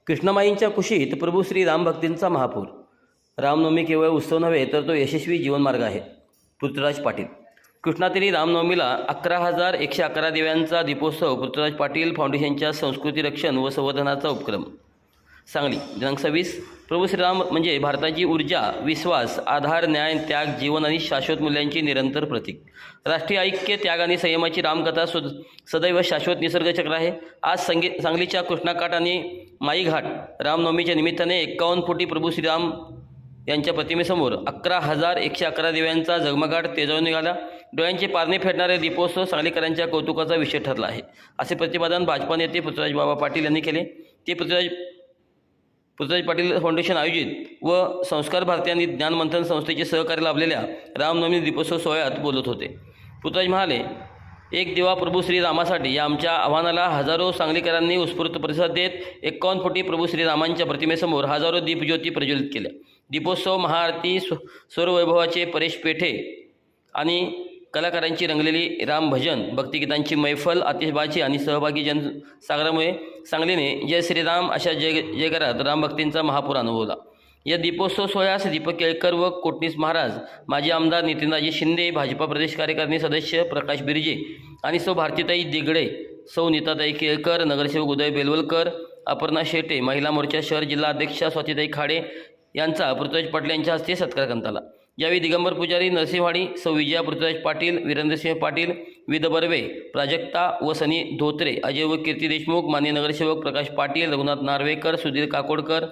कृष्णमाईंच्या कुशीत प्रभू श्री रामभक्तींचा महापूर. रामनवमी केवळ उत्सव नव्हे तर तो यशस्वी जीवनमार्ग आहे. पृथ्वीराज पाटील. कृष्णातील रामनवमीला 11,111 दिव्यांचा दीपोत्सव. पृथ्वीराज पाटील फाउंडेशनच्या संस्कृती रक्षण व संवर्धनाचा उपक्रम. सांगली दिनांक 26. प्रभू श्रीराम म्हणजे भारताची ऊर्जा, विश्वास, आधार, न्याय, त्याग, जीवन आणि शाश्वत मूल्यांची निरंतर प्रतीक. राष्ट्रीय ऐक्य, त्याग आणि संयमाची रामकथा सदैव शाश्वत निसर्गचक्र आहे. आज सांगलीच्या कृष्णाकाठ आणि माईघाट रामनवमीच्या निमित्ताने 51 फुटी प्रभू श्रीराम यांच्या प्रतिमेसमोर 11,111 दिव्यांचा झगमगाट तेजावून निघाला. डोळ्यांचे पारणे फेडणारे दीपोत्सव सांगलीकरांच्या कौतुकाचा विषय ठरला आहे, असे प्रतिपादन भाजपा नेते पृथ्वीराज बाबा पाटील यांनी केले. ते पृथ्वीराज पाटील फाउंडेशन आयोजित व संस्कार भारती आणि ज्ञानमंथन संस्थेचे सहकार्य लाभलेल्या रामनवमी दीपोत्सव सोहळ्यात बोलत होते. पृथ्वीराज म्हणाले, एक दिवा प्रभू श्रीरामासाठी या आमच्या आव्हानाला हजारो सांगलीकरांनी उत्स्फूर्त प्रतिसाद देत 51 फुटी प्रभू श्रीरामांच्या प्रतिमेसमोर हजारो दीपज्योती प्रज्वलित केल्या. दीपोत्सव, महाआरती, स्वरवैभवाचे परेश पेठे आणि कलाकारांची रंगलेली रामभजन, भक्तिगीतांची मैफल, आतिषबाजी आणि सहभागी जनसागरामुळे सांगलीने जय श्रीराम अशा जयकारात रामभक्तींचा महापूर अनुभवला. या दीपोत्सव सोहळ्यास दीपक केळकर व कोटणीस महाराज, माजी आमदार नितीनराजे शिंदे, भाजपा प्रदेश कार्यकारिणी सदस्य प्रकाश बिर्जे आणि सौ भारतीताई दिगडे, सौ नीताताई केळकर, नगरसेवक उदय बेलवलकर, अपर्णा शेटे, महिला मोर्चा शहर जिल्हा अध्यक्षा स्वातीताई खाडे यांचा पृथ्वीराज पाटील यांच्या हस्ते सत्कार करण्यात आला. यावेळी दिगंबर पुजारी, नरसिंहवाडी, सौ विजया पृथ्वीराज पाटील, वीरेंद्रसिंह पाटील, विद बर्वे, प्राजक्ता व सनी धोत्रे, अजय व कीर्ती देशमुख, मान्य नगरसेवक प्रकाश पाटील, रघुनाथ नार्वेकर, सुधीर काकोडकर,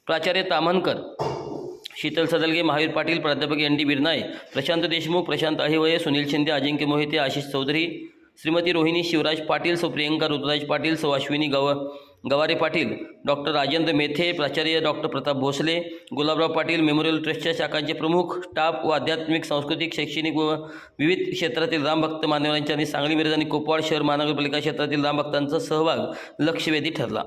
प्राचार्य ताम्हनकर, शीतल सदलगे, महावीर पाटील, प्राध्यापक ND बिरनाळे, प्रशांत देशमुख, प्रशांत अहिवये, सुनील शिंदे, अजिंक्य मोहिते, आशिष चौधरी, श्रीमती रोहिणी शिवराज पाटील, सौ प्रियंका ऋतुराज पाटील, सौ अश्विनी गवारे पाटील, डॉक्टर राजेंद्र मेथे, प्राचार्य डॉक्टर प्रताप भोसले, गुलाबराव पाटील, मेमोरियल ट्रस्टच्या शाखांचे प्रमुख, स्टाफ व आध्यात्मिक, सांस्कृतिक, शैक्षणिक व विविध क्षेत्रातील रामभक्त मान्यवरांच्या आणि सांगली, मिरज आणि कोपवाड शहर महानगरपालिका क्षेत्रातील रामभक्तांचा सहभाग लक्षवेधी ठरला.